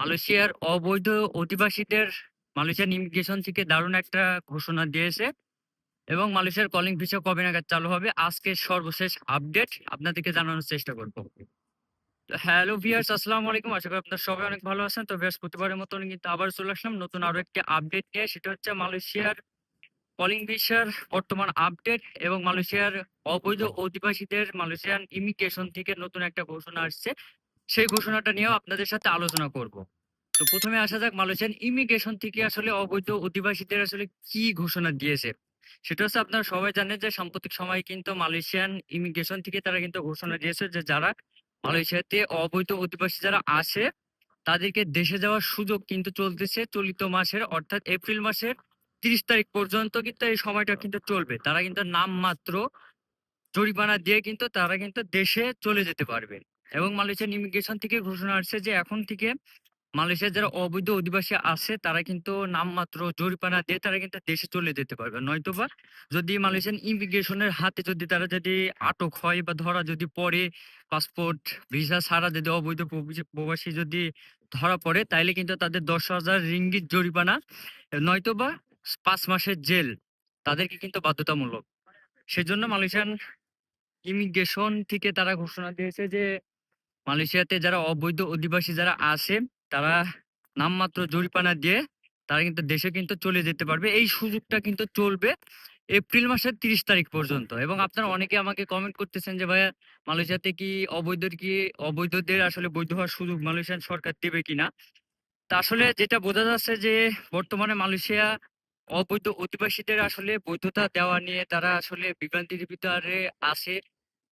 মালয়েশিয়ার অবৈধ অধিবাসীদের মালয়েশিয়ান ইমিগ্রেশন থেকে দারুণ একটা ঘোষণা দিয়েছে এবং মালয়েশিয়ার কলিং ভিসা কবে নাগাদ চালু হবে আজকের সর্বশেষ আপডেট আপনাদেরকে জানানোর চেষ্টা করব। তো হ্যালো ভিউয়ার্স, আসসালামু আলাইকুম। আশা করি আপনারা সবাই অনেক ভালো আছেন। তো ভিউয়ার্স, প্রতিবারের মতন কিন্তু আবার চলে আসলাম নতুন আরো একটি আপডেট নিয়ে। সেটা হচ্ছে মালয়েশিয়ার কলিং ভিসার বর্তমান আপডেট এবং মালয়েশিয়ার অবৈধ অধিবাসীদের মালয়েশিয়ান ইমিগ্রেশন থেকে নতুন একটা ঘোষণা আসছে। সেই ঘোষণাটা নিয়েও আপনাদের সাথে আলোচনা করব। তো ১ম এ আসা যাক মালয়েশিয়ান ইমিগ্রেশন থেকে আসলে অবৈধ অধিবাসীদের আসলে কি ঘোষণা দিয়েছে। সেটা হচ্ছে আপনারা সবাই জানেন যে সাম্প্রতিক সময়ে কিন্তু মালয়েশিয়ান ইমিগ্রেশন থেকে তারা কিন্তু ঘোষণা দিয়েছে যে যারা মালয়েশিয়াতে অবৈধ অধিবাসী যারা আসে তাদেরকে দেশে যাওয়ার সুযোগ কিন্তু চলতেছে চলিত মাসের অর্থাৎ এপ্রিল মাসের ৩০ তারিখ পর্যন্ত কিন্তু এই সময়টা কিন্তু চলবে। তারা কিন্তু নামমাত্র জরিমানা দিয়ে কিন্তু তারা কিন্তু দেশে চলে যেতে পারবে। এবং মালয়েশিয়ান ইমিগ্রেশন থেকে ঘোষণা আসছে যে এখন থেকে মালয়েশিয়ার যারা অবৈধ অধিবাসী আছে তারা কিন্তু নামমাত্র জরিমানা দিয়ে তারা কিন্তু দেশে চলে যেতে পারবে। নয়তোবা যদি মালয়েশিয়ান ইমিগ্রেশনের হাতে যদি তারা যদি আটক হয় বা ধরা যদি পড়ে, পাসপোর্ট, ভিসা ছাড়া যদি অবৈধ প্রবাসী যদি ধরা পড়ে তাইলে কিন্তু তাদের ১০,০০০ রিঙ্গিত জরিমানা নয়তোবা ৫ মাসের জেল তাদেরকে কিন্তু বাধ্যতামূলক। সেজন্য মালয়েশিয়ান ইমিগ্রেশন থেকে তারা ঘোষণা দিয়েছে যে মালয়েশিয়াতে যারা অবৈধ অধিবাসী যারা আসে তারা নামমাত্র জরিমানা দিয়ে তারা কিন্তু দেশে কিন্তু চলে যেতে পারবে। এই সুযোগটা কিন্তু চলবে এপ্রিল মাসের ৩০ তারিখ পর্যন্ত। এবং আপনারা অনেকে আমাকে কমেন্ট করতেছেন যে ভাইয়া মালয়েশিয়াতে কি অবৈধদের আসলে বৈধ হওয়ার সুযোগ মালয়েশিয়ান সরকার দেবে কিনা? তা আসলে যেটা বোঝা যাচ্ছে যে বর্তমানে মালয়েশিয়া অবৈধ অধিবাসীদের আসলে বৈধতা দেওয়া নিয়ে তারা আসলে বিভ্রান্তির ভিতরে আছে।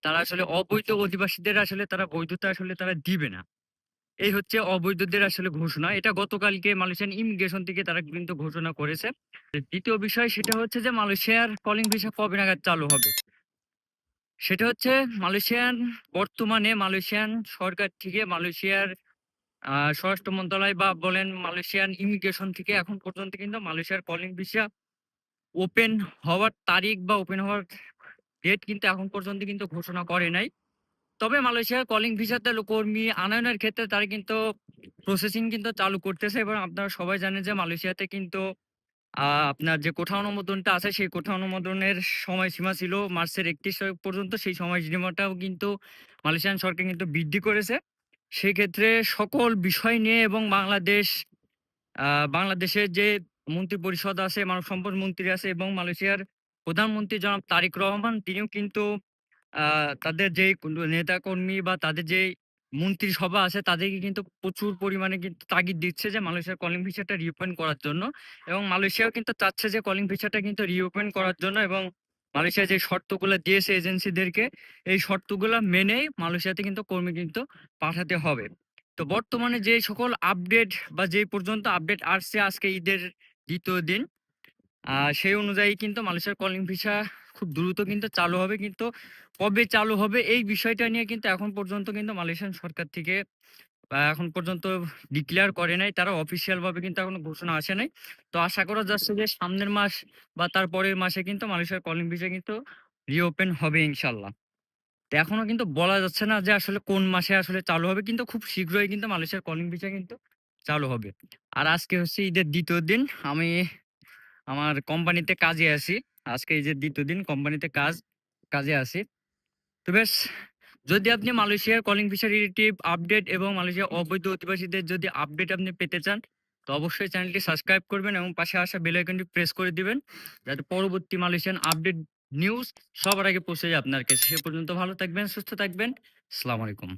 তারা আসলে অবৈধ অধিবাসীদের আসলে তারা বৈধতা আসলে তারা দিবে না। এই হচ্ছে অবৈধদের আসলে ঘোষণা। এটা গতকালকে মালয়েশিয়ান ইমিগ্রেশন থেকে তারা কিন্তু ঘোষণা করেছে। দ্বিতীয় বিষয় সেটা হচ্ছে যে মালয়েশিয়ার কলিং ভিসা কবে নাগাদ চালু হবে? সেটা হচ্ছে বর্তমানে মালয়েশিয়ান সরকার থেকে মালয়েশিয়ার স্বরাষ্ট্র মন্ত্রণালয় বা বলেন মালয়েশিয়ান ইমিগ্রেশন থেকে এখন পর্যন্ত কিন্তু মালয়েশিয়ার কলিং ভিসা ওপেন হওয়ার তারিখ বা ওপেন হওয়ার ডেট কিন্তু এখন পর্যন্ত কিন্তু ঘোষণা করে নাই। তবে মালয়েশিয়ার কলিং ভিসাতে কর্মী আনয়নের ক্ষেত্রে তারা কিন্তু প্রসেসিং কিন্তু চালু করতেছে এবং আপনারা সবাই জানেন যে মালয়েশিয়াতে কিন্তু আপনার যে কোঠা অনুমোদনটা আছে সেই কোঠা অনুমোদনের সময়সীমা ছিল মার্চের ৩১ তারিখ পর্যন্ত। সেই সময়সীমাটাও কিন্তু মালয়েশিয়ান সরকার কিন্তু বৃদ্ধি করেছে। সেক্ষেত্রে সকল বিষয় নিয়ে এবং আ বাংলাদেশের যে মন্ত্রী পরিষদ আছে, মানব সম্পদ মন্ত্রী আছে এবং মালয়েশিয়ার প্রধানমন্ত্রী জনাব তারেক রহমান তিনিও কিন্তু আ তাদের যেই নেতাকর্মী বা তাদের যেই মন্ত্রিসভা আছে তাদেরকে কিন্তু প্রচুর পরিমাণে কিন্তু তাগিদ দিচ্ছে যে মালয়েশিয়ার কলিং ভিসাটা রিওপেন করার জন্য। এবং মালয়েশিয়াও কিন্তু চাচ্ছে যে কলিং ভিসাটা কিন্তু রিওপেন করার জন্য এবং মালয়েশিয়া যে শর্তগুলা দিয়েছে এজেন্সিদেরকে, এই শর্তগুলা মেনেই মালয়েশিয়াতে কিন্তু কর্মী কিন্তু পাঠাতে হবে। তো বর্তমানে যে সকল আপডেট বা যেই পর্যন্ত আপডেট আসছে আজকে ঈদের ২য় দিন সেই অনুযায়ী কিন্তু মালয়েশিয়ার কলিং ভিসা খুব দ্রুত কিন্তু চালু হবে। কিন্তু কবে চালু হবে এই বিষয়টা নিয়ে কিন্তু এখন পর্যন্ত কিন্তু মালয়েশিয়ান সরকার থেকে এখন পর্যন্ত ডিক্লেয়ার করে নাই। তারা অফিসিয়াল ভাবে কিন্তু এখনো ঘোষণা আসে নাই। তো আশা করা যাচ্ছে যে সামনের মাস বা তার পরের মাসে কিন্তু মালয়েশিয়ার কলিং ভিসা কিন্তু রিওপেন হবে ইনশাআল্লাহ। তো এখনো কিন্তু বলা যাচ্ছে না যে আসলে কোন মাসে আসলে চালু হবে। কিন্তু খুব শীঘ্রই কিন্তু মালয়েশিয়ার কলিং ভিসা কিন্তু চালু হবে। আর আজকে হচ্ছে ঈদের ২য় দিন। আমি আমার কোম্পানিতে কাজে আছি। আজকে এই যে ২য় দিন কোম্পানিতে কাজে আছি। তো বেশ, যদি আপনি মালয়েশিয়ার কলিং ভিসা রিলেটিভ আপডেট এবং মালয়েশিয়ার অবৈধ অধিবাসীদের যদি আপডেট আপনি পেতে চান, তো অবশ্যই চ্যানেলটি সাবস্ক্রাইব করবেন এবং পাশে আসা বেল আইকনটি প্রেস করে দিবেন। যাতে পরবর্তী মালয়েশিয়ান আপডেট নিউজ সবার আগে পৌঁছে যায় আপনার কাছে। সে পর্যন্ত ভালো থাকবেন, সুস্থ থাকবেন। আসসালামু আলাইকুম।